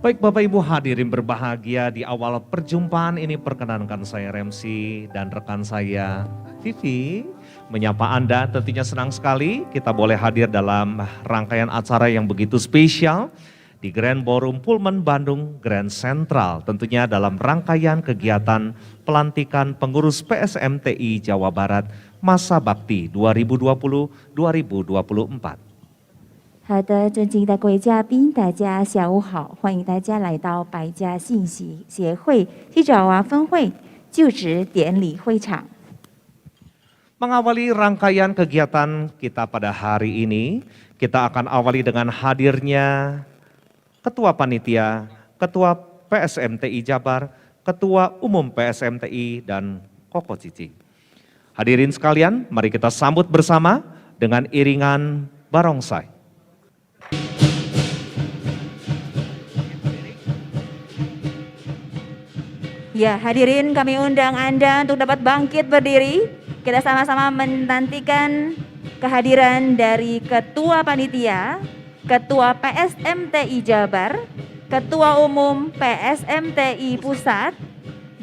Baik Bapak Ibu hadirin berbahagia, di awal perjumpaan ini perkenankan saya Remsi dan rekan saya Vivi menyapa Anda. Tentunya senang sekali kita boleh hadir dalam rangkaian acara yang begitu spesial di Grand Ballroom Pullman Bandung Grand Central. Tentunya dalam rangkaian kegiatan pelantikan pengurus PSMTI Jawa Barat Masa Bakti 2020-2024. 好的，尊敬的各位嘉宾，大家下午好，欢迎大家来到百家信息协会西爪哇分会就职典礼会场。 Mengawali rangkaian kegiatan kita pada hari ini, kita akan awali dengan hadirnya Ketua Panitia, Ketua PSMTI Jabar, Ketua Umum PSMTI, dan Koko Cici. Hadirin sekalian, mari kita sambut bersama dengan iringan barongsai. Ya, hadirin kami undang Anda untuk dapat bangkit berdiri. Kita sama-sama menantikan kehadiran dari Ketua Panitia, Ketua PSMTI Jabar, Ketua Umum PSMTI Pusat,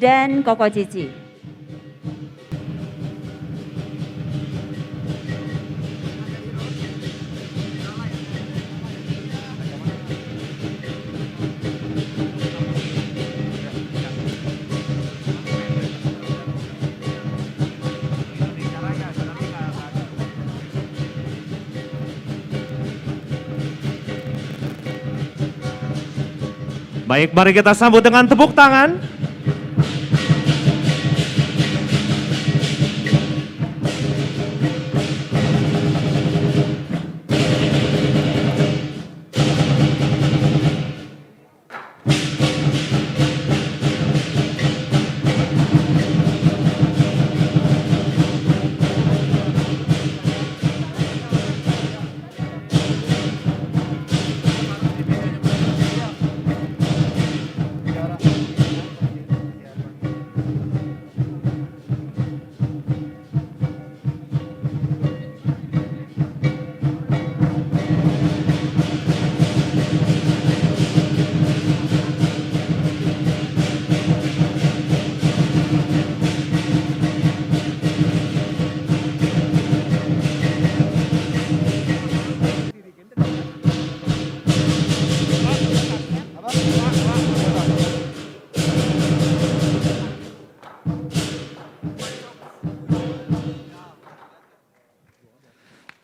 dan Koko Cici. Baik, mari kita sambut dengan tepuk tangan.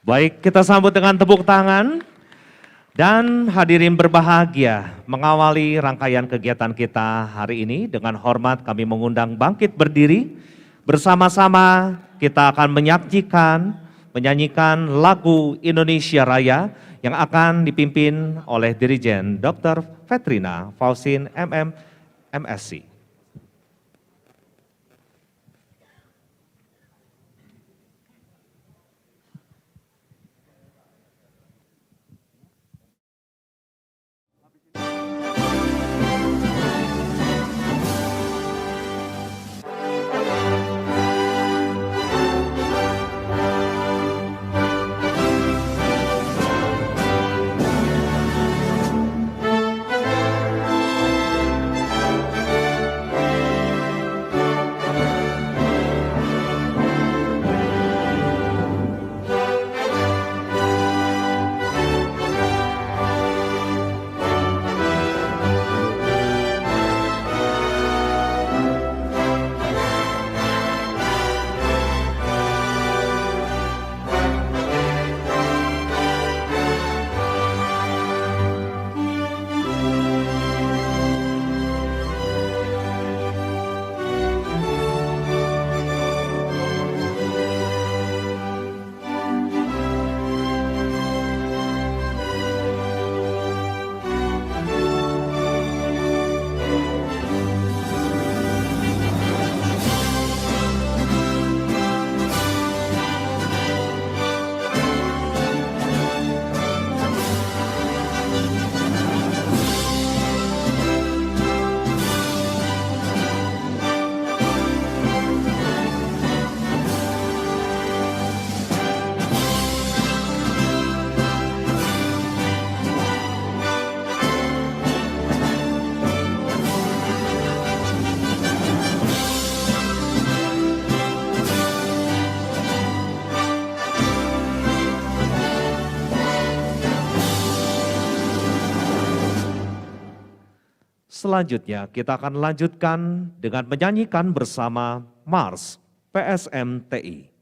Baik, kita sambut dengan tepuk tangan. Dan hadirin berbahagia, mengawali rangkaian kegiatan kita hari ini dengan hormat kami mengundang bangkit berdiri. Bersama-sama kita akan menyanyikan lagu Indonesia Raya yang akan dipimpin oleh Dirijen Dr. Vetrina Fausin MM MSc. Selanjutnya kita akan lanjutkan dengan menyanyikan bersama Mars PSMTI.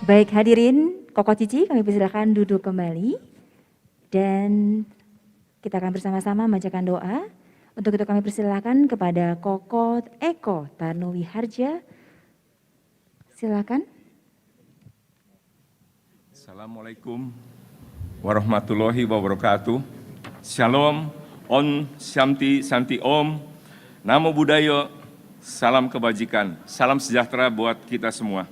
Baik hadirin, Koko Cici kami persilakan duduk kembali dan kita akan bersama-sama membacakan doa. Untuk itu kami persilakan kepada Koko Eko Tarnowi Harja. Silakan. Assalamualaikum warahmatullahi wabarakatuh. Shalom, Om Shanti Santi Om, Namo Buddhaya, salam kebajikan, salam sejahtera buat kita semua.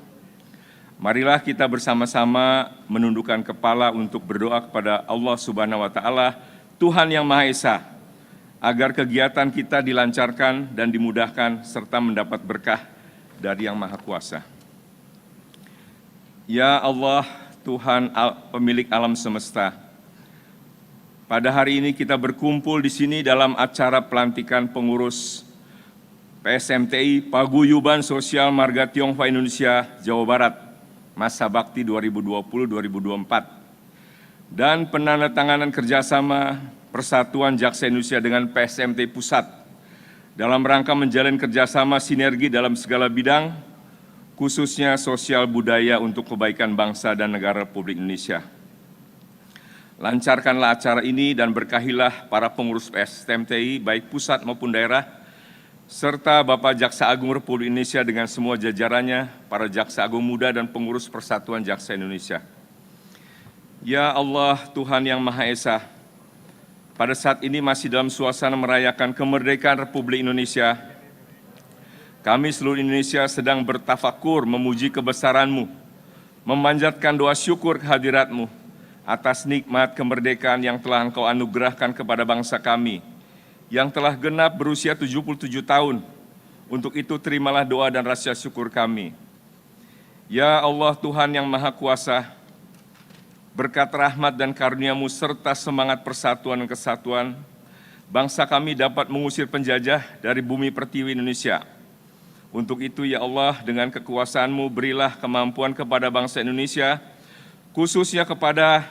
Marilah kita bersama-sama menundukkan kepala untuk berdoa kepada Allah Subhanahu wa Ta'ala, Tuhan yang Maha Esa. agar kegiatan kita dilancarkan dan dimudahkan serta mendapat berkah dari Yang Maha Kuasa. Ya Allah, Tuhan pemilik alam semesta, pada hari ini kita berkumpul di sini dalam acara pelantikan pengurus PSMTI Paguyuban Sosial Marga Tionghoa Indonesia Jawa Barat masa bakti 2020-2024 dan penandatanganan kerjasama Persatuan Jaksa Indonesia dengan PSMTI Pusat dalam rangka menjalin kerjasama sinergi dalam segala bidang, khususnya sosial budaya untuk kebaikan bangsa dan negara Republik Indonesia. Lancarkanlah acara ini dan berkahilah para pengurus PSMTI baik pusat maupun daerah, serta Bapak Jaksa Agung Republik Indonesia dengan semua jajarannya, para Jaksa Agung Muda dan pengurus Persatuan Jaksa Indonesia. Ya Allah, Tuhan yang Maha Esa, pada saat ini masih dalam suasana merayakan kemerdekaan Republik Indonesia, kami seluruh Indonesia sedang bertafakur memuji kebesaran-Mu, memanjatkan doa syukur kehadirat-Mu atas nikmat kemerdekaan yang telah Engkau anugerahkan kepada bangsa kami, yang telah genap berusia 77 tahun. Untuk itu terimalah doa dan rasa syukur kami. Ya Allah, Tuhan yang Maha Kuasa, berkat rahmat dan karunia-Mu serta semangat persatuan dan kesatuan, bangsa kami dapat mengusir penjajah dari bumi pertiwi Indonesia. Untuk itu ya Allah, dengan kekuasaan-Mu berilah kemampuan kepada bangsa Indonesia, khususnya kepada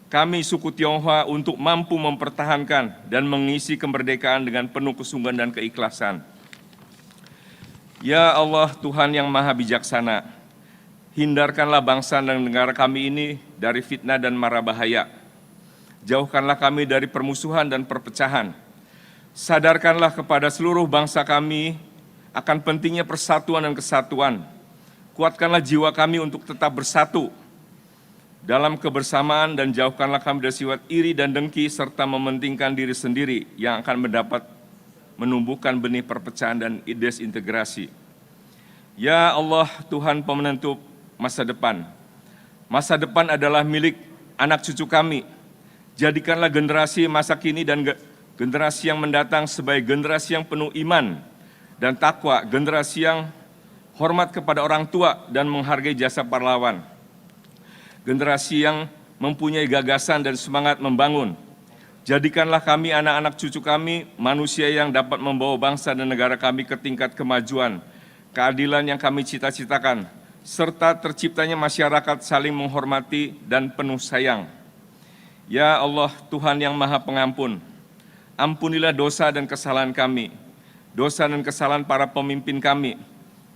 kami suku Tionghoa untuk mampu mempertahankan dan mengisi kemerdekaan dengan penuh kesungguhan dan keikhlasan. Ya Allah, Tuhan yang Maha Bijaksana, hindarkanlah bangsa dan negara kami ini dari fitnah dan mara bahaya. Jauhkanlah kami dari permusuhan dan perpecahan. Sadarkanlah kepada seluruh bangsa kami akan pentingnya persatuan dan kesatuan. Kuatkanlah jiwa kami untuk tetap bersatu dalam kebersamaan dan jauhkanlah kami dari sifat iri dan dengki serta mementingkan diri sendiri yang akan menumbuhkan benih perpecahan dan desintegrasi. Ya Allah, Tuhan pemenentu masa depan. Masa depan adalah milik anak cucu kami. Jadikanlah generasi masa kini dan generasi yang mendatang sebagai generasi yang penuh iman dan takwa, generasi yang hormat kepada orang tua dan menghargai jasa pahlawan. Generasi yang mempunyai gagasan dan semangat membangun. Jadikanlah kami, anak-anak cucu kami, manusia yang dapat membawa bangsa dan negara kami ke tingkat kemajuan, keadilan yang kami cita-citakan, serta terciptanya masyarakat saling menghormati dan penuh sayang. Ya Allah, Tuhan yang Maha Pengampun, ampunilah dosa dan kesalahan kami, dosa dan kesalahan para pemimpin kami,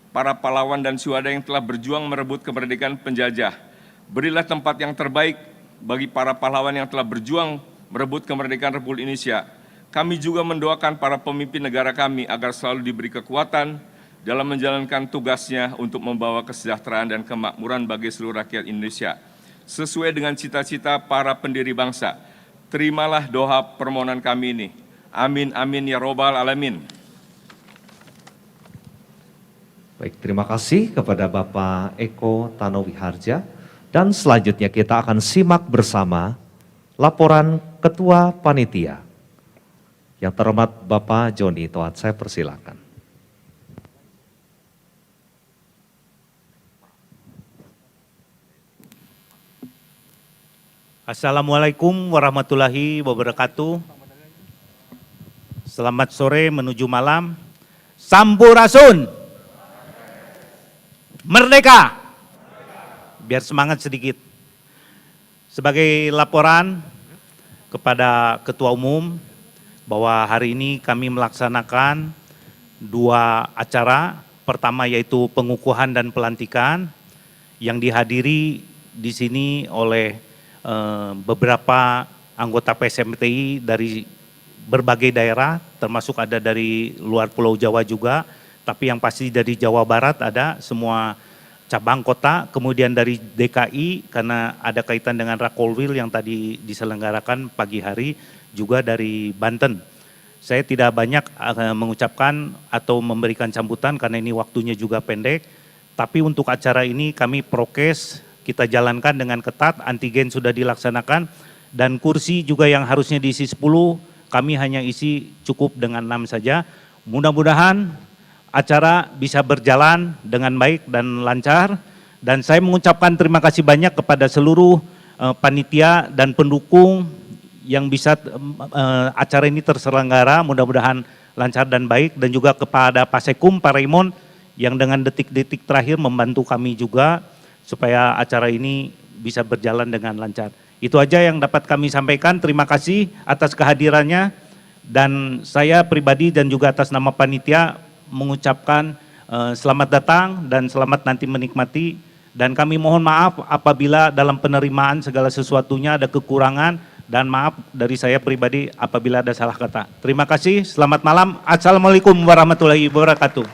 para pahlawan dan syuhada yang telah berjuang merebut kemerdekaan penjajah. Berilah tempat yang terbaik bagi para pahlawan yang telah berjuang merebut kemerdekaan Republik Indonesia. Kami juga mendoakan para pemimpin negara kami agar selalu diberi kekuatan dalam menjalankan tugasnya untuk membawa kesejahteraan dan kemakmuran bagi seluruh rakyat Indonesia. Sesuai dengan cita-cita para pendiri bangsa, terimalah doa permohonan kami ini. Amin, amin, ya robbal alamin. Baik, terima kasih kepada Bapak Eko Tanowiharja. Dan selanjutnya kita akan simak bersama laporan Ketua Panitia. Yang terhormat Bapak Joni Toat, saya persilakan. Assalamualaikum warahmatullahi wabarakatuh. Selamat sore menuju malam. Sampurasun. Merdeka. Biar semangat sedikit. Sebagai laporan kepada Ketua Umum bahwa hari ini kami melaksanakan 2 acara. Pertama yaitu pengukuhan dan pelantikan yang dihadiri di sini oleh beberapa anggota PSMTI dari berbagai daerah, termasuk ada dari luar Pulau Jawa juga, tapi yang pasti dari Jawa Barat ada semua cabang kota, kemudian dari DKI karena ada kaitan dengan Rakolwil yang tadi diselenggarakan pagi hari, juga dari Banten. Saya tidak banyak mengucapkan atau memberikan sambutan karena ini waktunya juga pendek, tapi untuk acara ini kami prokes, kita jalankan dengan ketat, antigen sudah dilaksanakan, dan kursi juga yang harusnya diisi 10, kami hanya isi cukup dengan 6 saja. Mudah-mudahan acara bisa berjalan dengan baik dan lancar. Dan saya mengucapkan terima kasih banyak kepada seluruh panitia dan pendukung yang bisa acara ini terselenggara, mudah-mudahan lancar dan baik. Dan juga kepada Pak Sekum, Pak Raymond, yang dengan detik-detik terakhir membantu kami juga supaya acara ini bisa berjalan dengan lancar. Itu aja yang dapat kami sampaikan. Terima kasih atas kehadirannya, dan saya pribadi dan juga atas nama panitia mengucapkan selamat datang dan selamat nanti menikmati. Dan kami mohon maaf apabila dalam penerimaan segala sesuatunya ada kekurangan, dan maaf dari saya pribadi apabila ada salah kata. Terima kasih, selamat malam. Assalamualaikum warahmatullahi wabarakatuh.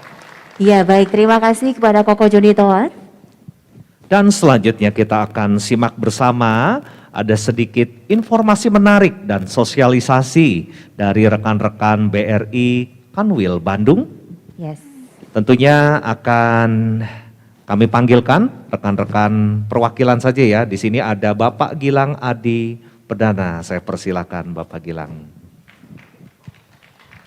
Ya baik, terima kasih kepada Koko Joni Toat. Dan selanjutnya kita akan simak bersama ada sedikit informasi menarik dan sosialisasi dari rekan-rekan BRI Kanwil Bandung. Yes. Tentunya akan kami panggilkan rekan-rekan perwakilan saja ya. Di sini ada Bapak Gilang Adi Perdana. Saya persilakan Bapak Gilang.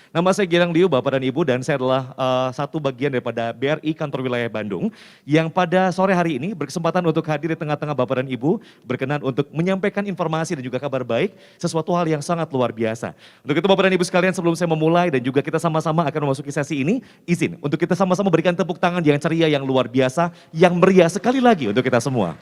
Nama saya Gilang Liu, Bapak dan Ibu, dan saya adalah satu bagian daripada BRI Kantor Wilayah Bandung yang pada sore hari ini berkesempatan untuk hadir di tengah-tengah Bapak dan Ibu, berkenan untuk menyampaikan informasi dan juga kabar baik, sesuatu hal yang sangat luar biasa. Untuk itu Bapak dan Ibu sekalian, sebelum saya memulai dan juga kita sama-sama akan memasuki sesi ini, izin untuk kita sama-sama berikan tepuk tangan yang ceria, yang luar biasa, yang meriah sekali lagi untuk kita semua.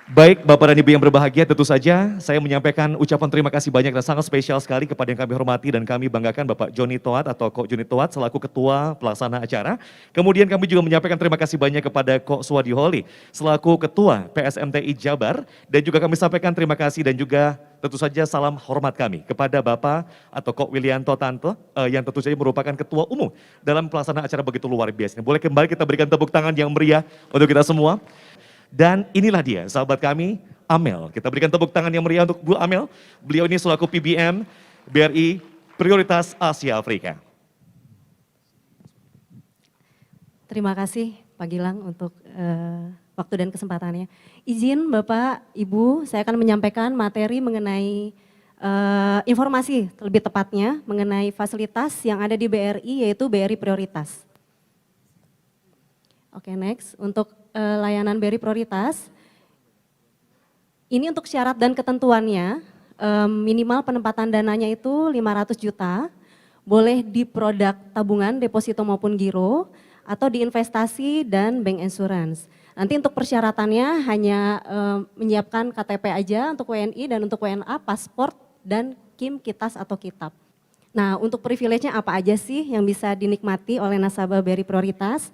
Baik Bapak dan Ibu yang berbahagia, tentu saja saya menyampaikan ucapan terima kasih banyak dan sangat spesial sekali kepada yang kami hormati dan kami banggakan Bapak Joni Toat atau Kok Joni Toat selaku Ketua Pelaksana Acara. Kemudian kami juga menyampaikan terima kasih banyak kepada Kok Suwadi Holi selaku Ketua PSMTI Jabar, dan juga kami sampaikan terima kasih dan juga tentu saja salam hormat kami kepada Bapak atau Kok Wilianto Tanto yang tentu saja merupakan Ketua Umum dalam pelaksanaan acara begitu luar biasa. Boleh kembali kita berikan tepuk tangan yang meriah untuk kita semua. Dan inilah dia sahabat kami, Amel. Kita berikan tepuk tangan yang meriah untuk Bu Amel. Beliau ini selaku PBM BRI Prioritas Asia Afrika. Terima kasih Pak Gilang untuk waktu dan kesempatannya. Izin Bapak, Ibu, saya akan menyampaikan materi mengenai informasi lebih tepatnya mengenai fasilitas yang ada di BRI, yaitu BRI Prioritas. Oke, next. Untuk layanan BRI Prioritas, ini untuk syarat dan ketentuannya, minimal penempatan dananya itu 500 juta, boleh di produk tabungan, deposito maupun giro, atau di investasi dan bank insurance. Nanti untuk persyaratannya hanya menyiapkan KTP aja untuk WNI, dan untuk WNA paspor dan KIM, KITAS atau kitab. Nah, untuk privilege-nya apa aja sih yang bisa dinikmati oleh nasabah BRI Prioritas?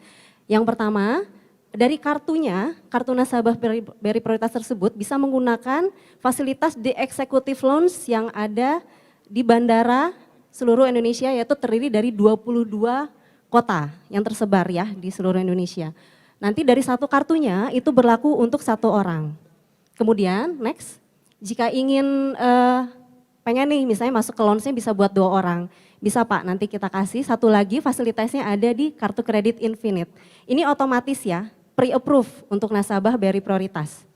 Yang pertama, dari kartunya, kartu nasabah BRI Prioritas tersebut bisa menggunakan fasilitas di executive lounge yang ada di bandara seluruh Indonesia, yaitu terdiri dari 22 kota yang tersebar ya di seluruh Indonesia. Nanti dari satu kartunya itu berlaku untuk satu orang. Kemudian next, jika ingin pengen nih misalnya masuk ke lounge-nya bisa buat 2 orang. Bisa Pak, nanti kita kasih satu lagi fasilitasnya ada di kartu kredit Infinite. Ini otomatis ya, pre-approve untuk nasabah BRI Prioritas.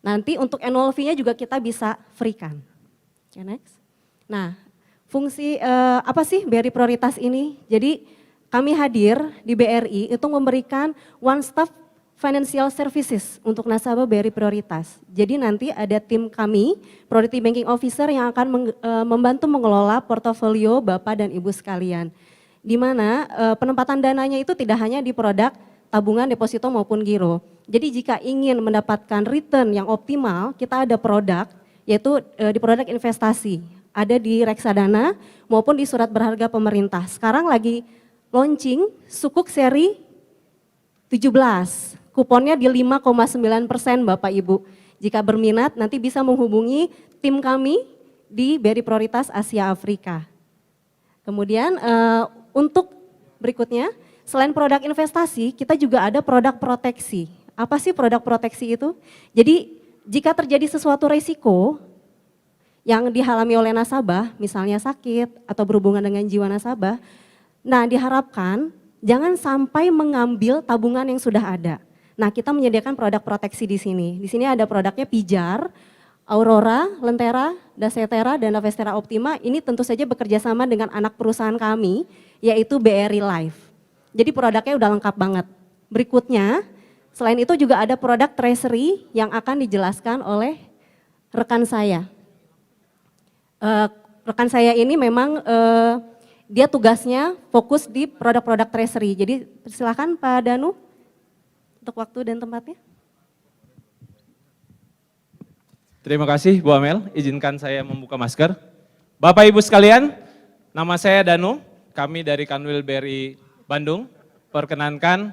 Nanti untuk annual fee-nya juga kita bisa free-kan. Okay, next. Nah, fungsi apa sih BRI Prioritas ini? Jadi kami hadir di BRI itu memberikan one stop financial services untuk nasabah BRI Prioritas. Jadi nanti ada tim kami, Priority Banking Officer yang akan membantu mengelola portofolio Bapak dan Ibu sekalian. Di mana penempatan dananya itu tidak hanya di produk tabungan, deposito maupun giro. Jadi jika ingin mendapatkan return yang optimal, kita ada produk, yaitu di produk investasi. Ada di reksadana maupun di surat berharga pemerintah. Sekarang lagi launching Sukuk seri 17. Kuponnya di 5,9% Bapak Ibu. Jika berminat nanti bisa menghubungi tim kami di BRI Prioritas Asia Afrika. Kemudian untuk berikutnya, selain produk investasi, kita juga ada produk proteksi. Apa sih produk proteksi itu? Jadi jika terjadi sesuatu resiko yang dialami oleh nasabah, misalnya sakit atau berhubungan dengan jiwa nasabah, nah diharapkan jangan sampai mengambil tabungan yang sudah ada. Nah, kita menyediakan produk proteksi di sini. Di sini ada produknya Pijar, Aurora, Lentera, Dasetera, dan Davestera Optima ini tentu saja bekerja sama dengan anak perusahaan kami, yaitu BRI Life. Jadi produknya udah lengkap banget. Berikutnya, selain itu juga ada produk treasury yang akan dijelaskan oleh rekan saya. Rekan saya ini memang dia tugasnya fokus di produk-produk treasury. Jadi silakan Pak Danu untuk waktu dan tempatnya. Terima kasih Bu Amel, izinkan saya membuka masker. Bapak Ibu sekalian, nama saya Danu, kami dari Kanwil BRI Bandung. Perkenankan,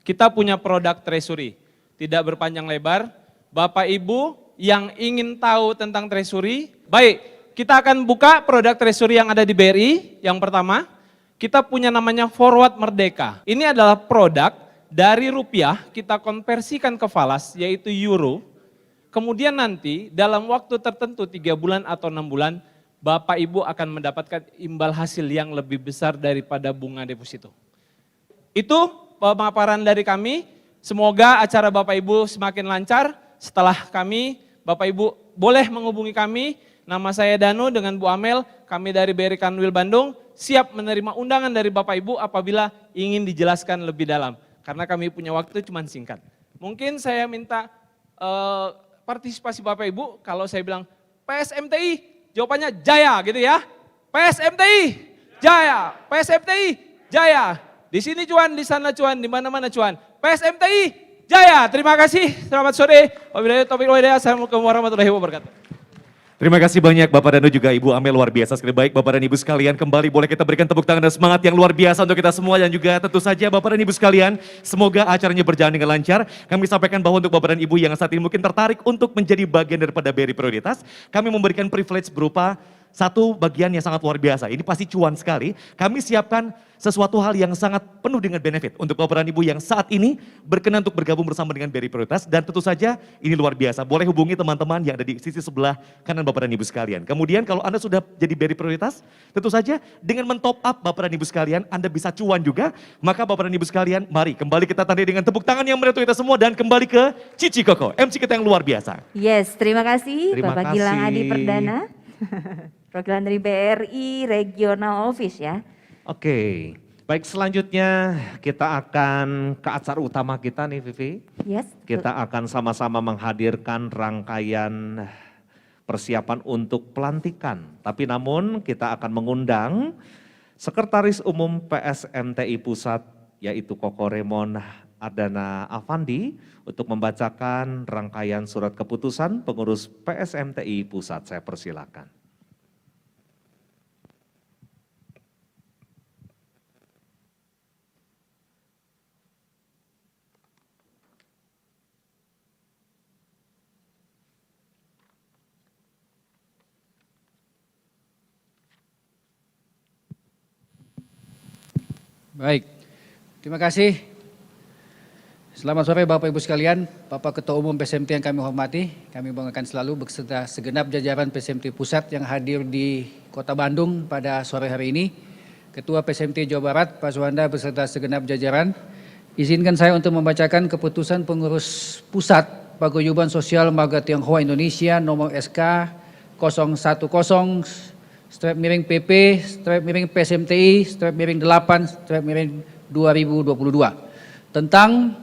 kita punya produk treasury, tidak berpanjang lebar. Bapak Ibu yang ingin tahu tentang treasury, baik, kita akan buka produk treasury yang ada di BRI. Yang pertama, kita punya namanya Forward Merdeka. Ini adalah produk dari rupiah, kita konversikan ke falas, yaitu euro. Kemudian nanti dalam waktu tertentu 3 bulan atau 6 bulan, Bapak Ibu akan mendapatkan imbal hasil yang lebih besar daripada bunga deposito. Itu pemaparan dari kami, semoga acara Bapak Ibu semakin lancar. Setelah kami, Bapak Ibu boleh menghubungi kami, nama saya Danu dengan Bu Amel, kami dari BRI Kanwil Bandung, siap menerima undangan dari Bapak Ibu apabila ingin dijelaskan lebih dalam. Karena kami punya waktu cuma singkat. Mungkin saya minta partisipasi Bapak Ibu, kalau saya bilang PSMTI, jawabannya Jaya gitu ya. PSMTI, Jaya. PSMTI, Jaya. Di sini cuan, di sana cuan, di mana-mana cuan. PSMTI, Jaya. Terima kasih, selamat sore. Wabillahi taufiq wal hidayah. Assalamualaikum warahmatullahi wabarakatuh. Terima kasih banyak Bapak Danu juga Ibu Amel, luar biasa sekali. Baik Bapak dan Ibu sekalian, kembali boleh kita berikan tepuk tangan dan semangat yang luar biasa untuk kita semua. Dan juga tentu saja Bapak dan Ibu sekalian, semoga acaranya berjalan dengan lancar. Kami sampaikan bahwa untuk Bapak dan Ibu yang saat ini mungkin tertarik untuk menjadi bagian daripada BRI Prioritas, kami memberikan privilege berupa satu bagian yang sangat luar biasa. Ini pasti cuan sekali. Kami siapkan sesuatu hal yang sangat penuh dengan benefit untuk Bapak dan Ibu yang saat ini berkenan untuk bergabung bersama dengan BRI Prioritas. Dan tentu saja ini luar biasa. Boleh hubungi teman-teman yang ada di sisi sebelah kanan Bapak dan Ibu sekalian. Kemudian kalau Anda sudah jadi BRI Prioritas, tentu saja dengan men-top up Bapak dan Ibu sekalian, Anda bisa cuan juga. Maka Bapak dan Ibu sekalian, mari kembali kita tandai dengan tepuk tangan yang meriah untuk kita semua. Dan kembali ke Cici Koko, MC kita yang luar biasa. Yes, terima kasih Terima Bapak kasih. Gilang Adi Perdana. Perwakilan dari BRI Regional Office ya. Oke, baik selanjutnya kita akan ke acara utama kita nih Vivi. Yes. Kita akan sama-sama menghadirkan rangkaian persiapan untuk pelantikan. Tapi namun kita akan mengundang Sekretaris Umum PSMTI Pusat yaitu Koko Remon Ardana Afandi untuk membacakan rangkaian surat keputusan pengurus PSMTI Pusat. Saya persilakan. Baik, terima kasih. Selamat sore Bapak Ibu sekalian, Bapak Ketua Umum PSMT yang kami hormati, kami banggakan selalu beserta segenap jajaran PSMT Pusat yang hadir di Kota Bandung pada sore hari ini. Ketua PSMT Jawa Barat, Pak Suwanda beserta segenap jajaran. Izinkan saya untuk membacakan keputusan pengurus pusat Paguyuban Sosial Marga Tionghoa Indonesia nomor SK 010-PSMTI-PSMTI-8-2022 tentang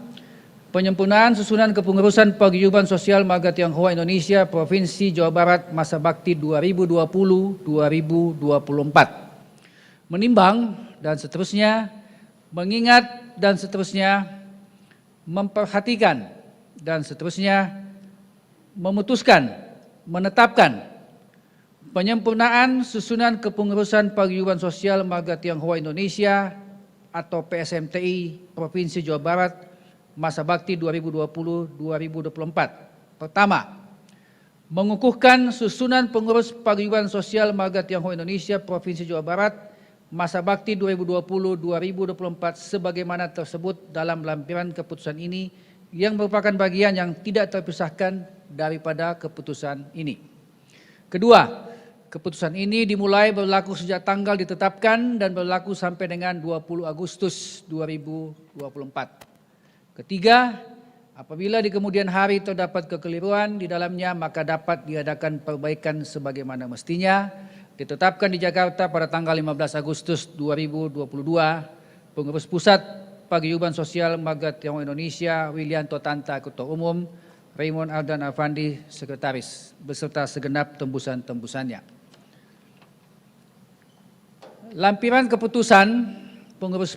penyempurnaan susunan kepengurusan Paguyuban Sosial Marga Tionghoa Indonesia Provinsi Jawa Barat masa bakti 2020-2024. Menimbang dan seterusnya, mengingat dan seterusnya, memperhatikan dan seterusnya, memutuskan, menetapkan penyempurnaan susunan kepengurusan Paguyuban Sosial Marga Tionghoa Indonesia atau PSMTI Provinsi Jawa Barat masa bakti 2020-2024. Pertama, mengukuhkan susunan pengurus Paguyuban Sosial Marga Tionghoa Indonesia Provinsi Jawa Barat masa bakti 2020-2024 sebagaimana tersebut dalam lampiran keputusan ini yang merupakan bagian yang tidak terpisahkan daripada keputusan ini. Kedua, keputusan ini dimulai berlaku sejak tanggal ditetapkan dan berlaku sampai dengan 20 Agustus 2024. Ketiga, Apabila di kemudian hari terdapat kekeliruan di dalamnya, maka dapat diadakan perbaikan sebagaimana mestinya. Ditetapkan di Jakarta pada tanggal 15 Agustus 2022, Pengurus Pusat Paguyuban Sosial Marga Tionghoa Indonesia, Wilianto Tanta, Ketua Umum, Raymond Ardan Afandi, Sekretaris, beserta segenap tembusan-tembusannya. Lampiran keputusan Pengurus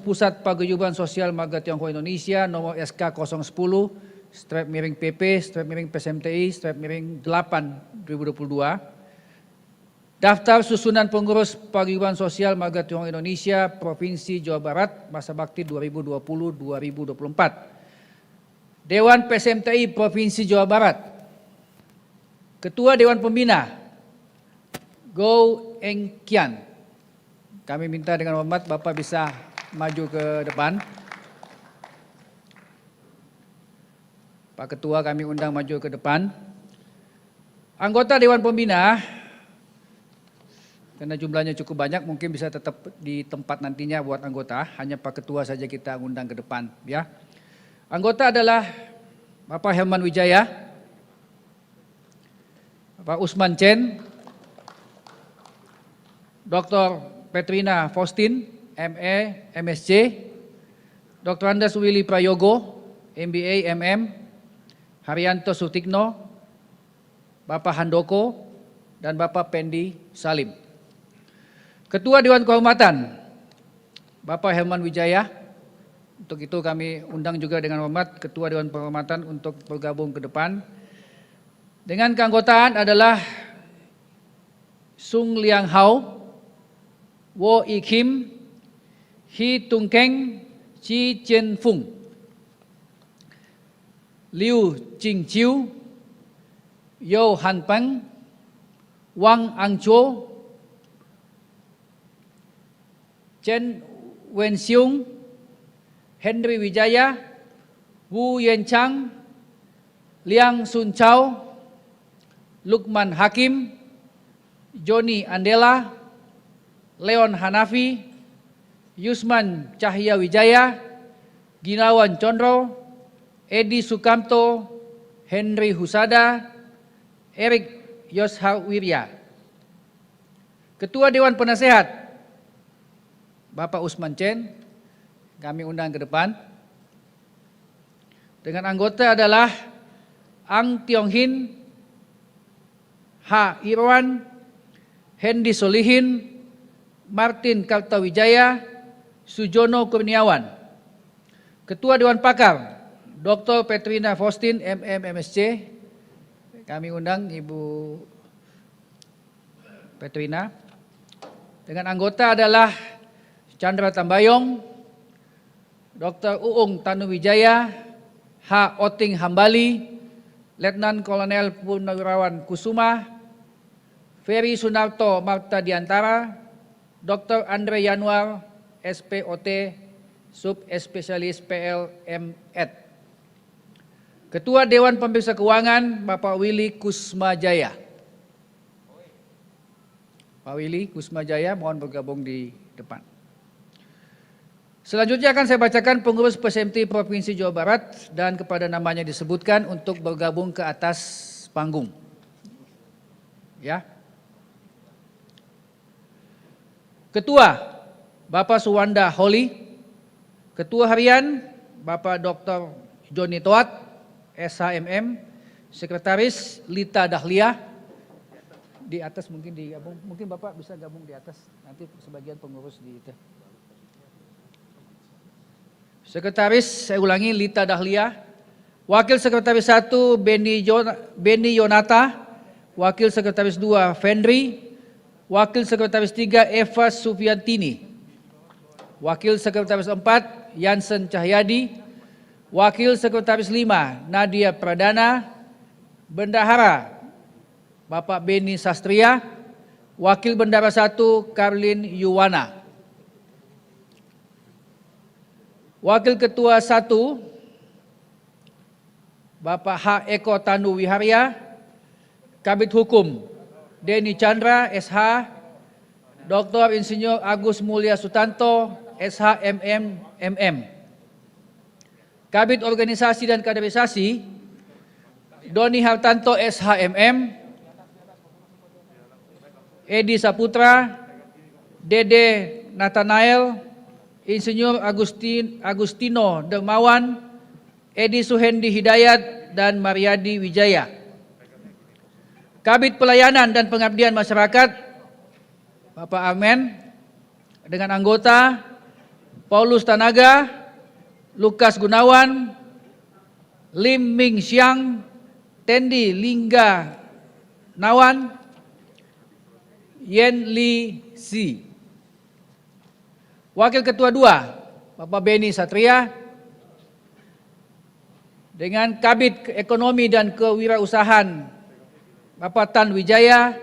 Pusat Paguyuban Sosial Marga Tionghoa Indonesia nomor SK 010/PP/PSMTI/8/2022. Daftar susunan pengurus Paguyuban Sosial Marga Tionghoa Indonesia Provinsi Jawa Barat masa bakti 2020-2024. Dewan PSMTI Provinsi Jawa Barat. Ketua Dewan Pembina Go Eng Kian. Kami minta dengan hormat Bapak bisa maju ke depan. Pak Ketua kami undang maju ke depan. Anggota Dewan Pembina, karena jumlahnya cukup banyak, mungkin bisa tetap di tempat nantinya buat anggota. Hanya Pak Ketua saja kita undang ke depan, ya. Anggota adalah Bapak Helman Wijaya, Bapak Usman Chen, Dr. Petrina Faustin, ME, MSc, Dr. Andes Willy Prayogo, MBA, MM, Haryanto Sutikno, Bapak Handoko, dan Bapak Pendi Salim. Ketua Dewan Kehormatan, Bapak Helman Wijaya. Untuk itu kami undang juga dengan hormat Ketua Dewan Kehormatan untuk bergabung ke depan. Dengan keanggotaan adalah Sung Liang Hao, Wo I Kim, Hi Tung Keng, Chi Chen Fung, Liu Jing Chiu, Yo Han Peng, Wang Angcho, Chen Wen Xiong, Henry Wijaya, Wu Yen Chang, Liang Sun Chao, Lukman Hakim, Joni Andela, Leon Hanafi, Yusman Cahya Wijaya, Ginawan Condro, Edi Sukamto, Henry Husada, Erik Yoshar Wirya. Ketua Dewan Penasehat, Bapak Usman Chen, kami undang ke depan. Dengan anggota adalah Ang Tiong Hin, H. Irwan, Hendi Solihin, Martin Kartawijaya, Sujono Kurniawan. Ketua Dewan Pakar, Dr. Petrina Faustin, MM, MSc. Kami undang Ibu Petrina. Dengan anggota adalah Chandra Tambayong, Dr. Uung Tanuwijaya, H. Oting Hambali, Letnan Kolonel Purnawirawan Kusuma, Ferry Sunarto Marta Diantara, Dr. Andre Yanuar, SPOT, Subspesialis PLM Ed. Ketua Dewan Pemeriksa Keuangan, Bapak Willy Kusmajaya. Pak Willy Kusmajaya, mohon bergabung di depan. Selanjutnya akan saya bacakan pengurus PSMT Provinsi Jawa Barat dan kepada namanya disebutkan untuk bergabung ke atas panggung. Ya. Ketua, Bapak Suwanda Holi. Ketua Harian, Bapak Dr. Joni Toat, SHMM. Sekretaris Lita Dahlia. Di atas mungkin digabung, mungkin Bapak bisa gabung di atas, nanti sebagian pengurus di itu. Sekretaris, saya ulangi, Lita Dahlia. Wakil Sekretaris 1, Beni Yonata. Wakil Sekretaris 2, Fendri. Wakil Sekretaris 3, Eva Sufiantini. Wakil Sekretaris 4, Yansen Cahyadi. Wakil Sekretaris 5, Nadia Pradana. Bendahara, Bapak Beni Sastria. Wakil Bendahara 1, Karlin Yuwana. Wakil Ketua 1, Bapak H. Eko Tanu Wiharya. Kabid Hukum, Denny Chandra, SH. Dr. Insinyur Agus Mulya Sutanto, SHMM. Kabid Organisasi dan Kaderisasi, Doni Hartanto SHMM, Edi Saputra, Dede Nathanael, Insinyur Agustino Dermawan, Edi Suhendi Hidayat, dan Mariadi Wijaya. Kabid Pelayanan dan Pengabdian Masyarakat, Bapak Armen, dengan anggota Paulus Tanaga, Lukas Gunawan, Lim Ming Xiang, Tendi Lingga Nawan, Yen Li Si. Wakil Ketua 2, Bapak Beni Satria, dengan Kabid Ekonomi dan Kewirausahaan, Bapak Tan Wijaya,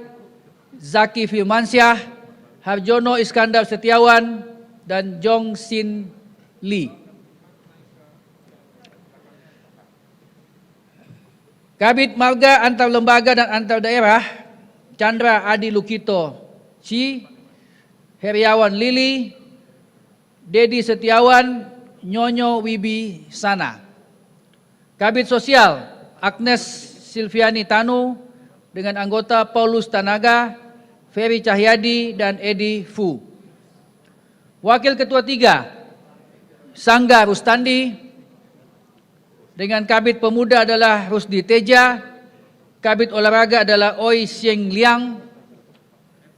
Zaki Firmansyah, Harjono Iskandar Setiawan, dan Jong Sin Lee. Kabid Marga Antar Lembaga dan Antar Daerah, Chandra Adi Lukito Ci, Heriawan Lili, Dedi Setiawan, Nyonyo Wibi Sana. Kabid Sosial, Agnes Silviani Tanu, dengan anggota Paulus Tanaga, Ferry Cahyadi, dan Edi Fu. Wakil Ketua 3, Sangga Rustandi, dengan Kabid Pemuda adalah Rusdi Teja, Kabid Olahraga adalah Oi Sieng Liang,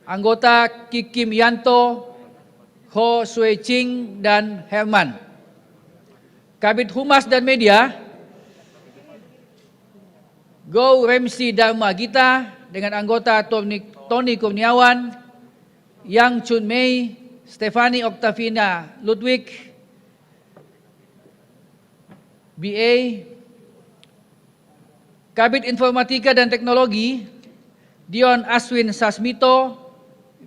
anggota Kikim Yanto, Ho Sui Ching, dan Herman. Kabid Humas dan Media, Go Remsi Dharma Gita, dengan anggota Tony Kurniawan, Yang Chun Mei, Stefani Oktavina Ludwig, BA. Kabid Informatika dan Teknologi, Dion Aswin Sasmito,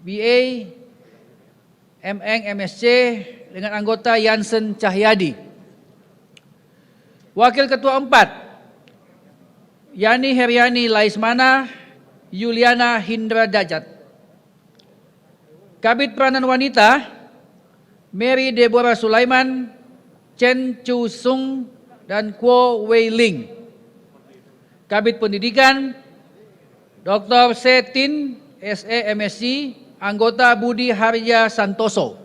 BA, MN MSc, dengan anggota Yansen Cahyadi. Wakil Ketua 4, Yani Heriani Laismana, Yuliana Hindra Dajat. Kabid Peranan Wanita, Mary Deborah Sulaiman, Chen Chu Sung, dan Kuo Wei Ling. Kabid Pendidikan, Dr. Setin, SE MSc, anggota Budi Harja Santoso.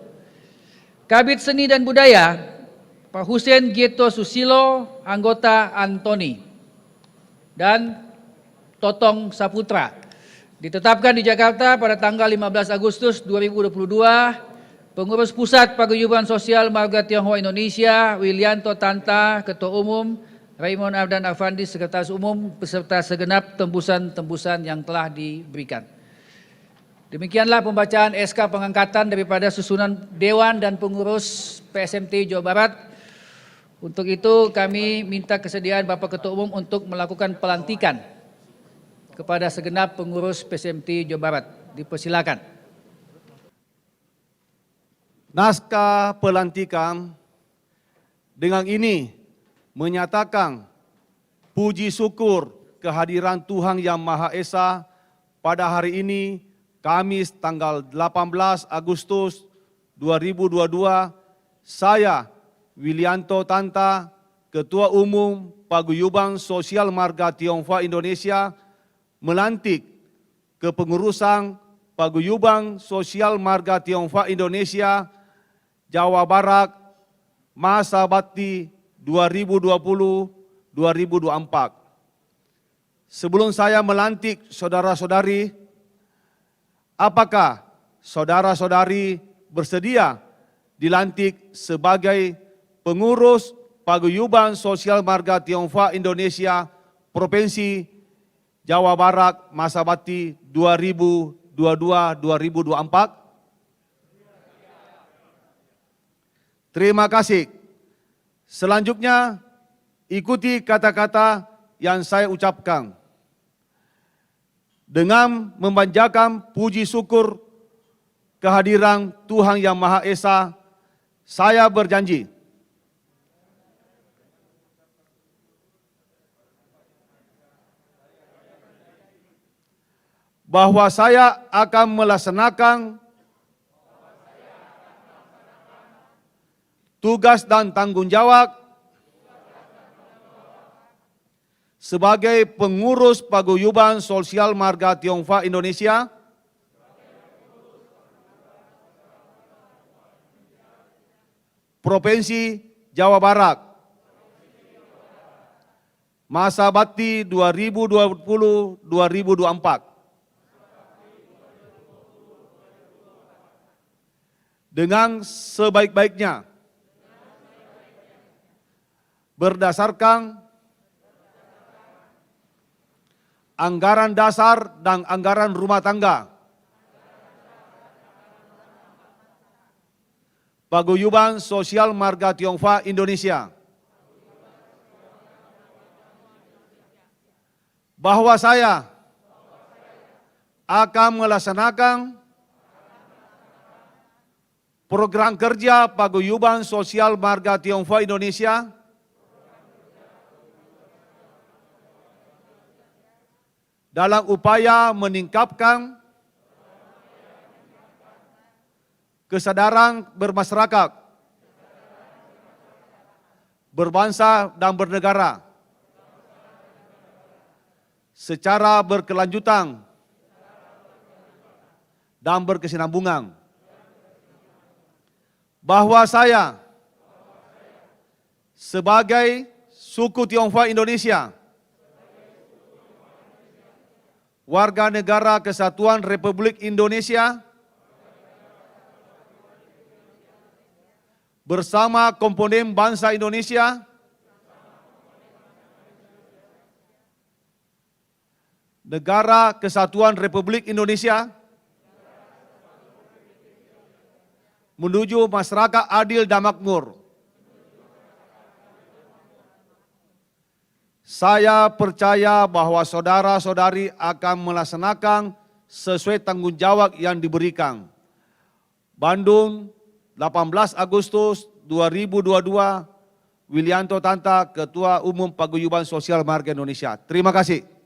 Kabid Seni dan Budaya, Pak Hussein Gieto Susilo, anggota Antoni. Dan Totong Saputra. Ditetapkan di Jakarta pada tanggal 15 Agustus 2022, Pengurus Pusat Paguyuban Sosial Marga Tionghoa Indonesia, Wilianto Tanta, Ketua Umum, Raymond Ardan Afandi, Sekretaris Umum, beserta segenap tembusan-tembusan yang telah diberikan. Demikianlah pembacaan SK pengangkatan daripada susunan Dewan dan Pengurus PSMT Jawa Barat. Untuk itu kami minta kesediaan Bapak Ketua Umum untuk melakukan pelantikan kepada segenap pengurus PSMT Jawa Barat. Dipersilakan. Naskah pelantikan dengan ini menyatakan puji syukur kehadiran Tuhan Yang Maha Esa pada hari ini, Kamis tanggal 18 Agustus 2022, saya Wilianto Tanta, Ketua Umum Paguyuban Sosial Marga Tionghoa Indonesia, melantik kepengurusan Paguyuban Sosial Marga Tionghoa Indonesia Jawa Barat masa bakti 2020-2024. Sebelum saya melantik saudara-saudari, apakah saudara-saudari bersedia dilantik sebagai pengurus Paguyuban Sosial Marga Tionghoa Indonesia Provinsi Jawa Barat masa bakti 2022-2024? Terima kasih. Selanjutnya, ikuti kata-kata yang saya ucapkan. Dengan memanjatkan puji syukur kehadiran Tuhan Yang Maha Esa, saya berjanji bahwa saya akan melaksanakan tugas dan tanggung jawab sebagai pengurus Paguyuban Sosial Marga Tionghoa Indonesia Provinsi Jawa Barat masa bakti 2020-2024 dengan sebaik-baiknya berdasarkan anggaran dasar dan anggaran rumah tangga Paguyuban Sosial Marga Tionghoa Indonesia, bahwa saya akan melaksanakan program kerja Paguyuban Sosial Marga Tionghoa Indonesia dalam upaya meningkatkan kesadaran bermasyarakat, berbangsa dan bernegara secara berkelanjutan dan berkesinambungan. Bahwa saya sebagai suku Tionghoa Indonesia, warga negara Kesatuan Republik Indonesia, bersama komponen bangsa Indonesia, Negara Kesatuan Republik Indonesia, menuju masyarakat adil dan makmur. Saya percaya bahwa saudara-saudari akan melaksanakan sesuai tanggung jawab yang diberikan. Bandung, 18 Agustus 2022, Wilianto Tanta, Ketua Umum Paguyuban Sosial Marga Indonesia. Terima kasih.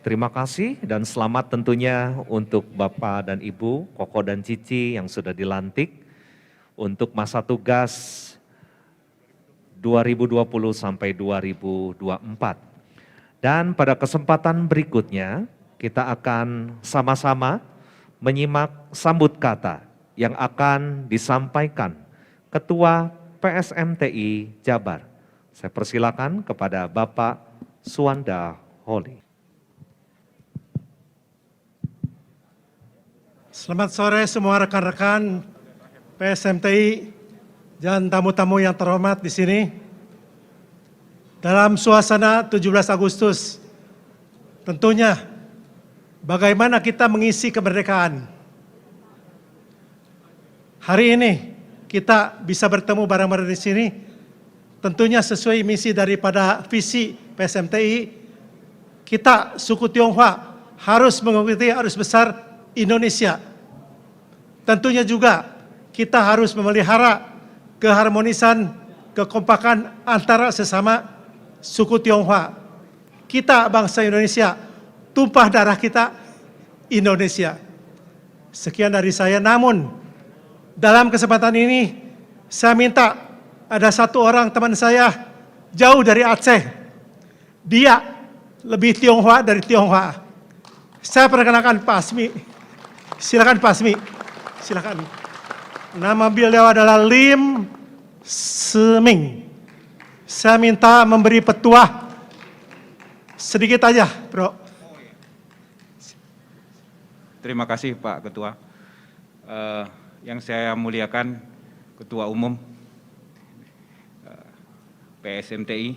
Terima kasih dan selamat tentunya untuk Bapak dan Ibu, Koko dan Cici yang sudah dilantik untuk masa tugas 2020 sampai 2024. Dan pada kesempatan berikutnya kita akan sama-sama menyimak sambut kata yang akan disampaikan Ketua PSMTI Jabar. Saya persilakan kepada Bapak Suwanda Holi. Selamat sore semua rekan-rekan PSMTI dan tamu-tamu yang terhormat di sini. Dalam suasana 17 Agustus, tentunya bagaimana kita mengisi kemerdekaan. Hari ini kita bisa bertemu bareng-bareng di sini, tentunya sesuai misi daripada visi PSMTI, kita suku Tionghoa harus mengikuti arus besar Indonesia. Tentunya juga kita harus memelihara keharmonisan, kekompakan antara sesama suku Tionghoa. Kita bangsa Indonesia, tumpah darah kita Indonesia. Sekian dari saya, namun dalam kesempatan ini saya minta ada satu orang teman saya jauh dari Aceh. Dia lebih Tionghoa dari Tionghoa. Saya perkenalkan Pak Asmi. Silakan Pak Asmi. Silakan. Nama beliau adalah Lim Seming. Saya minta memberi petuah sedikit aja, Bro. Terima kasih Pak Ketua. Yang saya muliakan Ketua Umum PSMTI.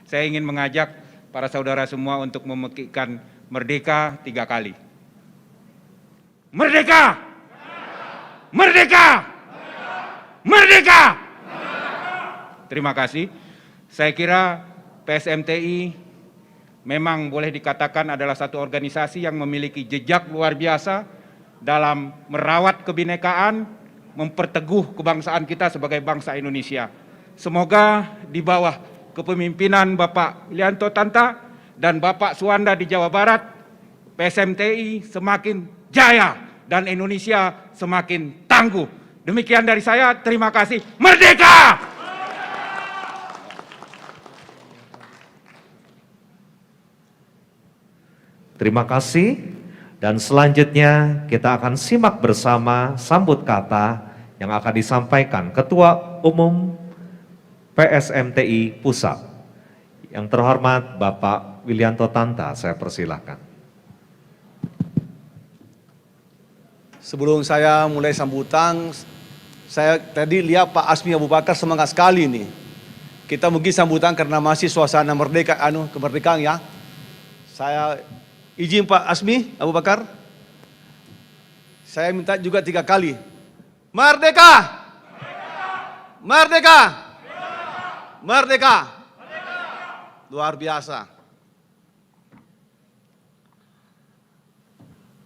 Saya ingin mengajak para saudara semua untuk memekikkan merdeka 3 kali. Merdeka! Merdeka! Merdeka! Terima kasih. Saya kira PSMTI memang boleh dikatakan adalah satu organisasi yang memiliki jejak luar biasa dalam merawat kebinekaan, memperteguh kebangsaan kita sebagai bangsa Indonesia. Semoga di bawah kepemimpinan Bapak Wilianto Tanta dan Bapak Suwanda di Jawa Barat, PSMTI semakin jaya dan Indonesia semakin tangguh. Demikian dari saya, terima kasih. Merdeka! Terima kasih. Dan selanjutnya kita akan simak bersama sambut kata yang akan disampaikan Ketua Umum PSMTI Pusat. Yang terhormat Bapak Wilianto Tanta, saya persilahkan. Sebelum saya mulai sambutan, saya tadi lihat Pak Asmi Abu Bakar semangat sekali nih. Kita mungkin sambutan karena masih suasana merdeka, kemerdekaan ya. Saya izin Pak Asmi Abu Bakar. Saya minta juga 3 kali. Merdeka! Merdeka! Merdeka! Luar biasa.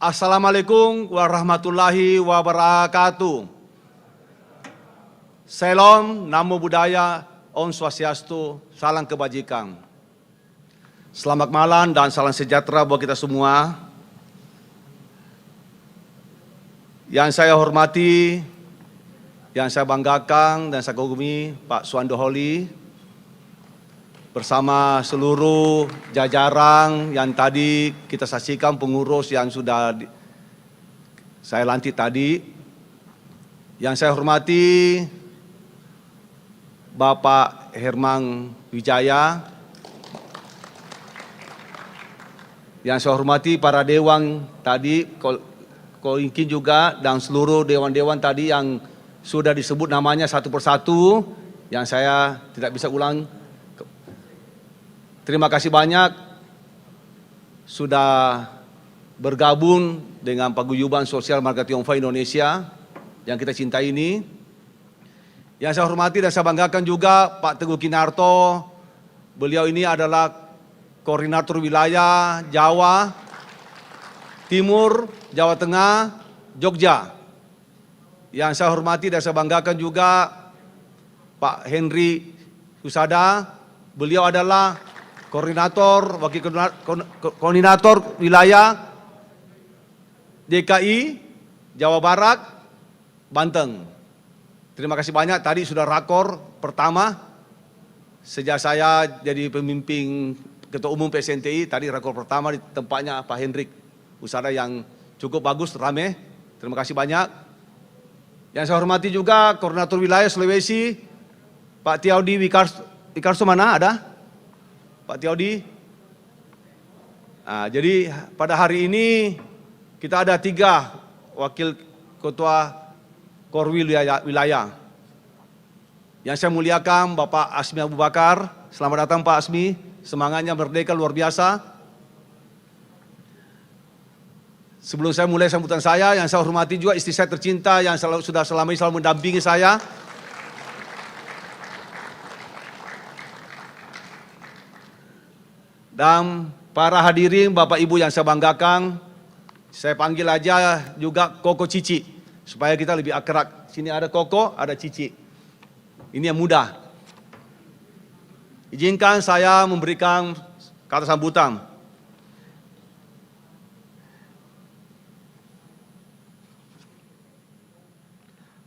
Assalamualaikum warahmatullahi wabarakatuh. Salam, namo buddhaya, Om Swastiastu, salam kebajikan. Selamat malam dan salam sejahtera buat kita semua. Yang saya hormati, yang saya banggakan dan saya kagumi Pak Suwando Holi bersama seluruh jajaran yang tadi kita saksikan, pengurus yang sudah saya lantik tadi. Yang saya hormati Bapak Herman Wijaya, yang saya hormati para dewan tadi, Koinkin juga, dan seluruh dewan-dewan tadi yang sudah disebut namanya satu persatu, yang saya tidak bisa ulang. Terima kasih banyak sudah bergabung dengan Paguyuban Sosial Marga Tionghoa Indonesia yang kita cintai ini. Yang saya hormati dan saya banggakan juga Pak Teguh Kinarto, beliau ini adalah Koordinator Wilayah Jawa Timur, Jawa Tengah, Jogja. Yang saya hormati dan saya banggakan juga Pak Henry Husada, beliau adalah Wakil Koordinator Wilayah DKI, Jawa Barat, Banten. Terima kasih banyak, tadi sudah rakor pertama sejak saya jadi pemimpin Ketua Umum PSMTI, tadi rakor pertama di tempatnya Pak Hendrik Husada yang cukup bagus, rame. Terima kasih banyak. Yang saya hormati juga Koordinator Wilayah Sulawesi, Pak Tiaudi Wikarso mana ada? Pak Tiaudi. Nah, jadi pada hari ini kita ada 3 wakil ketua Korwil wilayah. Yang saya muliakan Bapak Asmi Abu Bakar. Selamat datang Pak Asmi, semangatnya merdeka luar biasa. Sebelum saya mulai sambutan saya, yang saya hormati juga istri saya tercinta yang sudah selama ini selalu mendampingi saya. Dan para hadirin Bapak Ibu yang saya banggakan, saya panggil aja juga Koko Cici. supaya kita lebih akrab. Sini ada Koko, ada Cici. Ini yang mudah. Izinkan saya memberikan kata sambutan.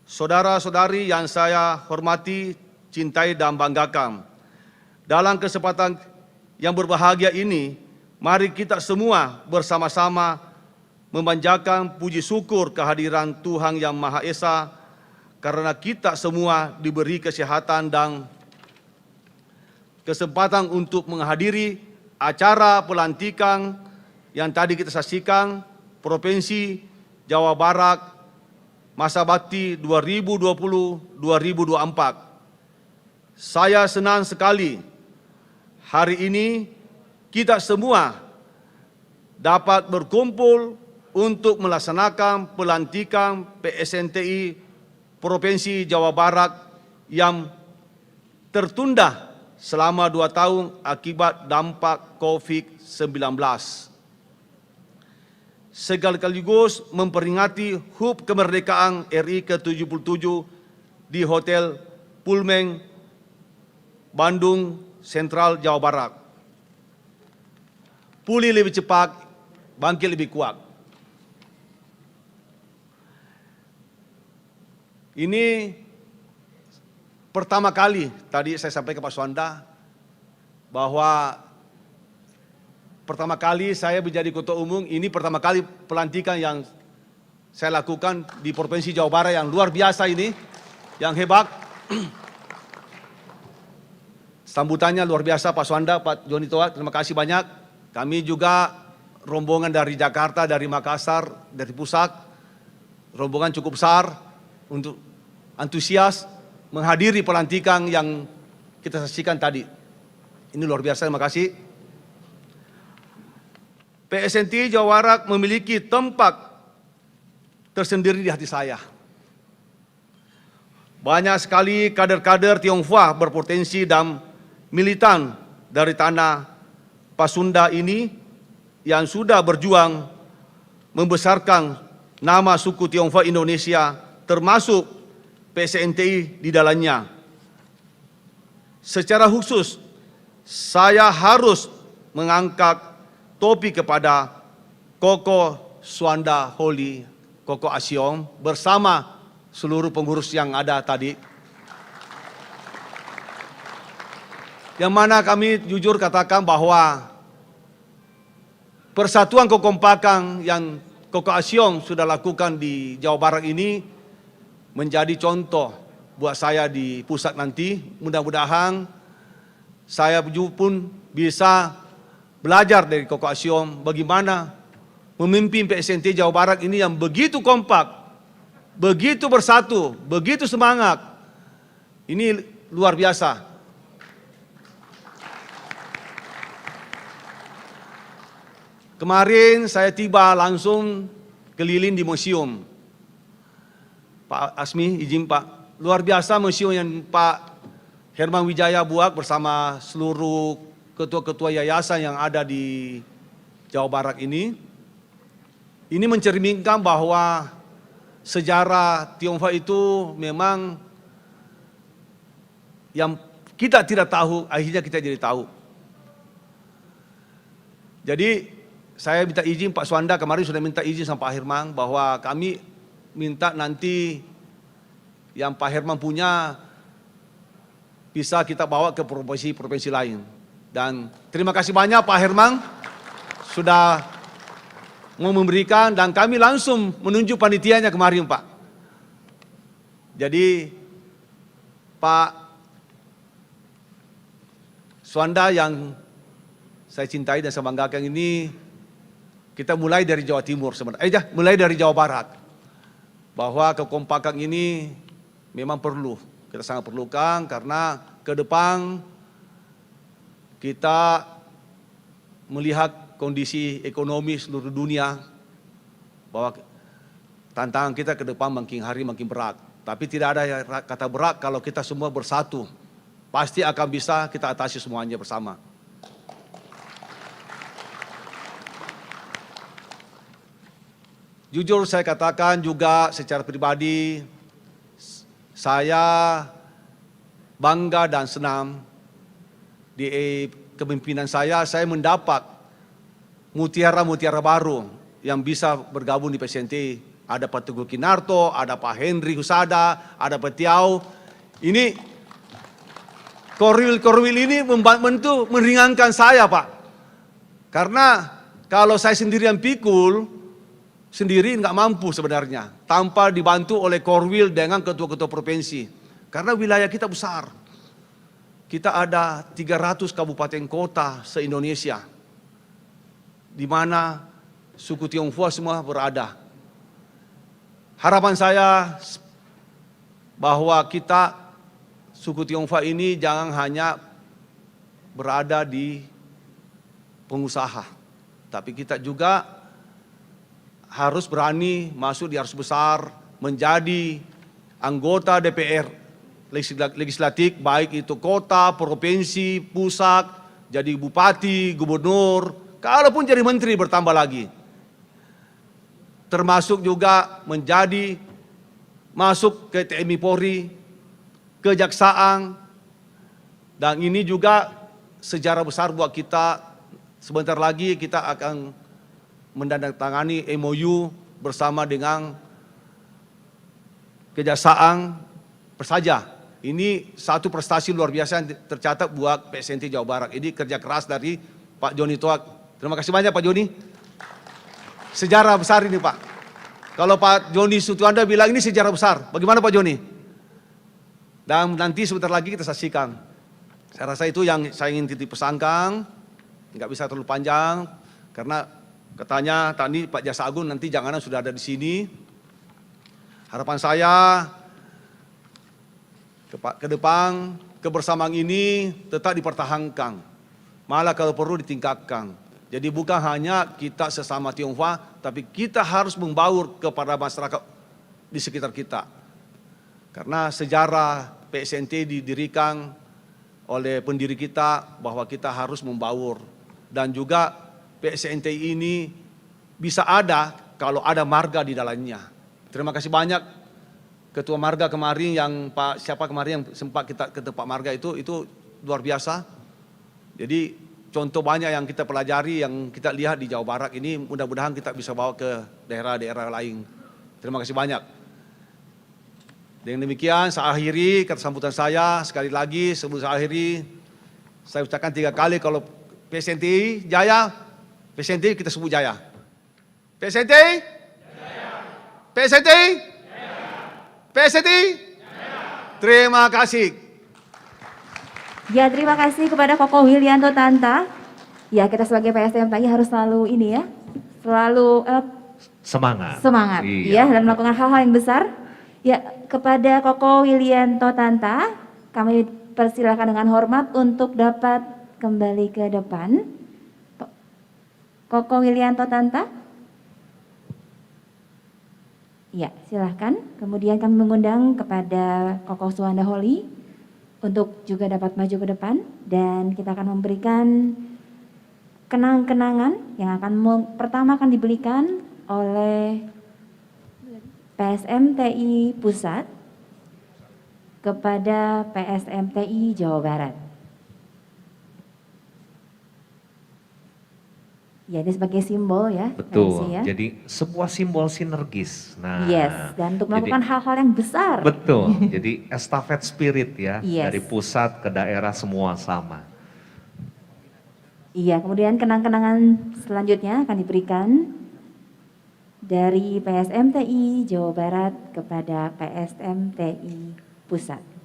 Saudara-saudari yang saya hormati, cintai dan banggakan. Dalam kesempatan yang berbahagia ini, mari kita semua bersama-sama memanjatkan puji syukur kehadiran Tuhan Yang Maha Esa karena kita semua diberi kesehatan dan kesempatan untuk menghadiri acara pelantikan yang tadi kita saksikan Provinsi Jawa Barat Masa Bakti 2020-2024. Saya senang sekali hari ini kita semua dapat berkumpul untuk melaksanakan pelantikan PSNTI Provinsi Jawa Barat yang tertunda selama 2 tahun akibat dampak COVID-19. Sekaligus memperingati HUT kemerdekaan RI ke-77 di Hotel Pullman, Bandung Sentral, Jawa Barat. Pulih lebih cepat, bangkit lebih kuat. Ini pertama kali tadi saya sampaikan ke Pak Suanda bahwa pertama kali saya menjadi ketua umum, ini pertama kali pelantikan yang saya lakukan di Provinsi Jawa Barat yang luar biasa ini, yang hebat. Sambutannya luar biasa Pak Suanda, Pak Joni Toa, terima kasih banyak. Kami juga rombongan dari Jakarta, dari Makassar, dari pusat, rombongan cukup besar untuk antusias menghadiri pelantikan yang kita saksikan tadi. Ini luar biasa, terima kasih. PSNTI Jawa Barat memiliki tempat tersendiri di hati saya. Banyak sekali kader-kader Tionghoa berpotensi dan militan dari tanah Pasunda ini yang sudah berjuang membesarkan nama suku Tionghoa Indonesia termasuk PSNTI di dalamnya. Secara khusus, saya harus mengangkat topi kepada Koko Suanda Holi, Koko Asyong bersama seluruh pengurus yang ada tadi. Yang mana kami jujur katakan bahwa persatuan kekompakan yang Koko Asyong sudah lakukan di Jawa Barat ini menjadi contoh buat saya di pusat nanti. Mudah-mudahan saya pun bisa belajar dari Koko Asyong bagaimana memimpin PSNTI Jawa Barat ini yang begitu kompak, begitu bersatu, begitu semangat. Ini luar biasa. Kemarin saya tiba langsung keliling di museum. Pak Asmi, izin Pak, luar biasa museum yang Pak Herman Wijaya buat bersama seluruh ketua-ketua yayasan yang ada di Jawa Barat ini. Ini mencerminkan bahwa sejarah Tionghoa itu memang yang kita tidak tahu, akhirnya kita jadi tahu. Jadi saya minta izin Pak Suanda, kemarin sudah minta izin sama Pak Herman bahwa kami minta nanti yang Pak Herman punya bisa kita bawa ke provinsi-provinsi lain. Dan terima kasih banyak Pak Herman sudah mau memberikan dan kami langsung menunjuk panitianya kemarin Pak. Jadi Pak Suanda yang saya cintai dan saya banggakan ini, kita mulai dari Jawa Timur sebenarnya, mulai dari Jawa Barat. Bahwa kekompakan ini memang perlu, kita sangat perlukan karena ke depan kita melihat kondisi ekonomi seluruh dunia bahwa tantangan kita ke depan makin hari makin berat. Tapi tidak ada kata berat kalau kita semua bersatu. Pasti akan bisa kita atasi semuanya bersama. jujur saya katakan juga secara pribadi, saya bangga dan senang di kepemimpinan saya mendapat mutiara-mutiara baru yang bisa bergabung di PSNT. Ada Pak Teguh Kinarto, ada Pak Henry Husada, ada Pak Tiau. Ini korwil ini membantu meringankan saya, Pak. Karena kalau saya sendirian pikul, sendiri nggak mampu sebenarnya. Tanpa dibantu oleh korwil dengan ketua-ketua provinsi. Karena wilayah kita besar. Kita ada 300 kabupaten kota se-Indonesia. Di mana suku Tionghoa semua berada. Harapan saya bahwa kita suku Tionghoa ini jangan hanya berada di pengusaha, tapi kita juga harus berani masuk di arus besar, menjadi anggota DPR legislatif, baik itu kota, provinsi, pusat, jadi bupati, gubernur, kalaupun jadi menteri bertambah lagi. Termasuk juga menjadi masuk ke TNI Polri, kejaksaan, dan ini juga sejarah besar buat kita. Sebentar lagi kita akan menandatangani MOU bersama dengan kejaksaan Persaja. Ini satu prestasi luar biasa yang tercatat buat PSNT Jawa Barat. Ini kerja keras dari Pak Joni Toak. Terima kasih banyak Pak Joni. Sejarah besar ini Pak. Kalau Pak Joni Sutuanda bilang ini sejarah besar. Bagaimana Pak Joni? Dan nanti sebentar lagi kita saksikan. Saya rasa itu yang saya ingin titip pesankan. Nggak bisa terlalu panjang. Karena katanya tadi Pak Jaksa Agung nanti jangan sudah ada di sini. Harapan saya ke depan kebersamaan ini tetap dipertahankan. Malah kalau perlu ditingkatkan. Jadi bukan hanya kita sesama Tionghoa, tapi kita harus membaur kepada masyarakat di sekitar kita. Karena sejarah PSNT didirikan oleh pendiri kita bahwa kita harus membaur. Dan juga PSNT ini bisa ada kalau ada marga di dalamnya. Terima kasih banyak Ketua Marga kemarin yang siapa kemarin yang sempat kita ke tempat Marga itu luar biasa. Jadi contoh banyak yang kita pelajari, yang kita lihat di Jawa Barat ini, mudah-mudahan kita bisa bawa ke daerah-daerah lain. Terima kasih banyak. Dengan demikian, saya akhiri kata sambutan saya. Sekali lagi, sebelum saya akhiri, saya ucapkan 3 kali kalau PSNT Jaya, PSNT kita sebut Jaya. PSNT? Jaya. PSNT? Jaya. PSNT? Jaya. Terima kasih. Ya, terima kasih kepada Koko Willianto Tanta. Ya, kita sebagai PSM tadi harus selalu ini ya, selalu Semangat. ya, dan melakukan hal-hal yang besar. Ya, kepada Koko Willianto Tanta, kami persilakan dengan hormat untuk dapat kembali ke depan. Koko Willianto Tanta. Ya, silahkan. Kemudian kami mengundang kepada Koko Suwanda Holi untuk juga dapat maju ke depan, dan kita akan memberikan kenang-kenangan yang pertama akan diberikan oleh PSMTI Pusat kepada PSMTI Jawa Barat. Ya, ini sebagai simbol ya. Betul, ya. jadi sebuah simbol sinergis. Nah, yes, dan untuk melakukan hal-hal yang besar. Betul, jadi estafet spirit ya, Yes. dari pusat ke daerah semua sama. Iya, kemudian kenang-kenangan selanjutnya akan diberikan dari PSMTI Jawa Barat kepada PSMTI Pusat.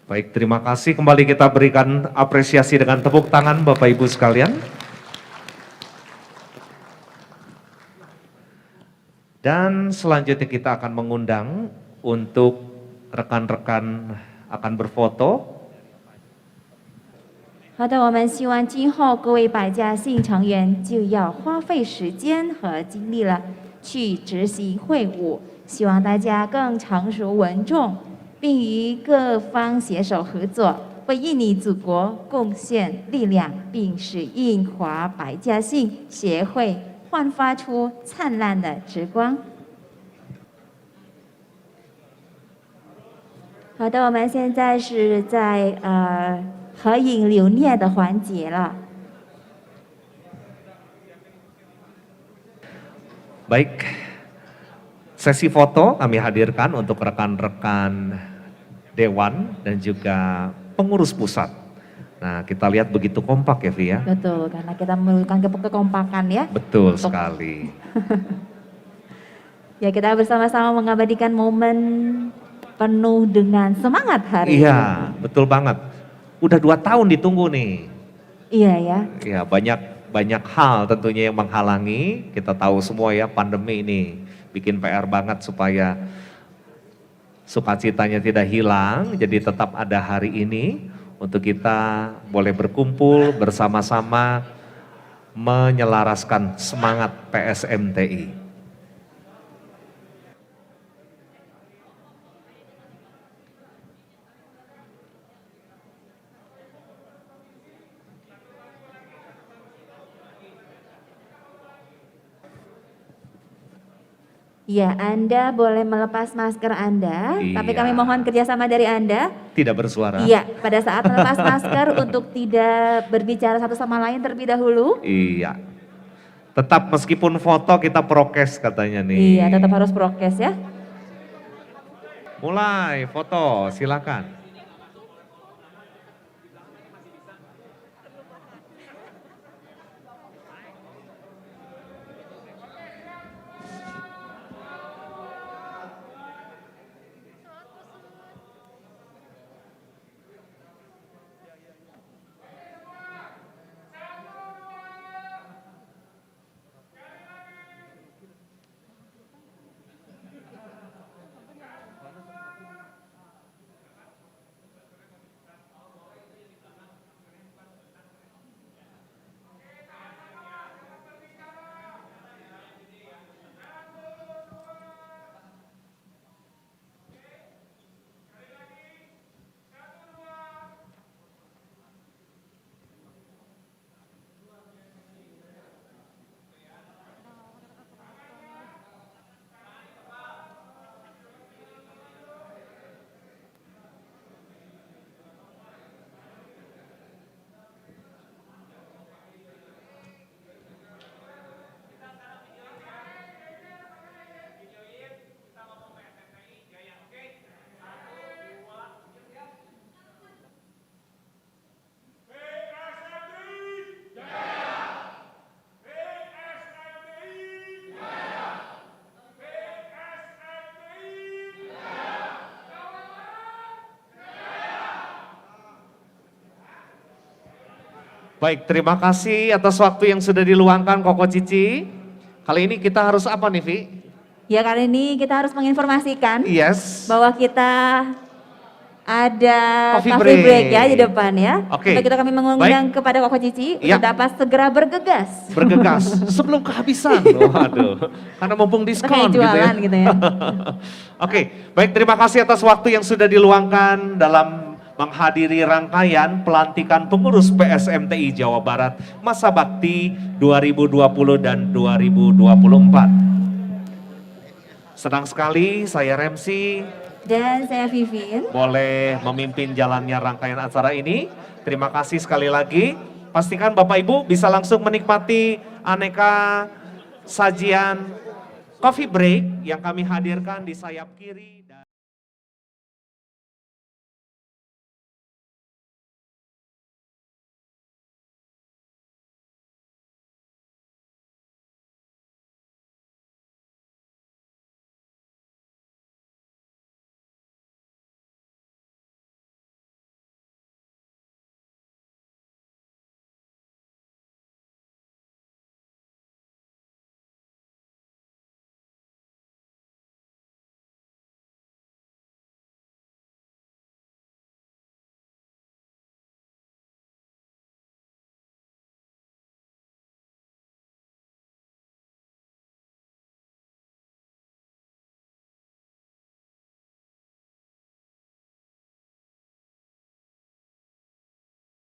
Baik, terima kasih. Kembali kita berikan apresiasi dengan tepuk tangan Bapak Ibu sekalian. Dan selanjutnya kita akan mengundang untuk rekan-rekan akan berfoto. 好的，我们希望今后各位百家姓成员就要花费时间和精力了，去执行会务，希望大家更成熟稳重，并与各方携手合作，为印尼祖国贡献力量，并使印华百家姓协会焕发出灿烂的之光。好的，我们现在是在合影留念的环节了。 Baik, sesi foto kami hadirkan untuk rekan-rekan Dewan dan juga pengurus pusat. Nah, kita lihat begitu kompak ya, Vi ya? Betul, karena kita memerlukan kekompakan ya. Betul sekali. Ya, kita bersama-sama mengabadikan momen penuh dengan semangat hari ini. Iya, betul banget. Udah 2 tahun ditunggu nih. Iya ya. Ya, banyak hal tentunya yang menghalangi. Kita tahu semua ya, pandemi ini bikin PR banget supaya sukacitanya tidak hilang. Jadi tetap ada hari ini untuk kita boleh berkumpul bersama-sama menyelaraskan semangat PSMTI. Ya, Anda boleh melepas masker Anda, tapi Iya. kami mohon kerjasama dari Anda. Tidak bersuara. Iya, pada saat melepas masker untuk tidak berbicara satu sama lain terlebih dahulu. Iya. Tetap meskipun foto kita prokes katanya nih. Iya, tetap harus prokes ya. Mulai foto, silakan. Baik, terima kasih atas waktu yang sudah diluangkan Koko Cici. Kali ini kita harus apa nih, Vi? Ya, kali ini kita harus menginformasikan Yes. bahwa kita ada Coffee coffee break. break Ya di depan ya. Oke. Untuk itu kami mengundang kepada Koko Cici Ya. untuk dapat segera bergegas. Bergegas sebelum kehabisan. Waduh, karena mumpung diskon Kayak gitu ya. jualan gitu ya. Oke, baik, terima kasih atas waktu yang sudah diluangkan dalam menghadiri rangkaian pelantikan pengurus PSMTI Jawa Barat Masa Bakti 2020 dan 2024. Senang sekali saya Remsi Dan saya Vivin. boleh memimpin jalannya rangkaian acara ini. Terima kasih sekali lagi. Pastikan Bapak Ibu bisa langsung menikmati aneka sajian coffee break yang kami hadirkan di sayap kiri.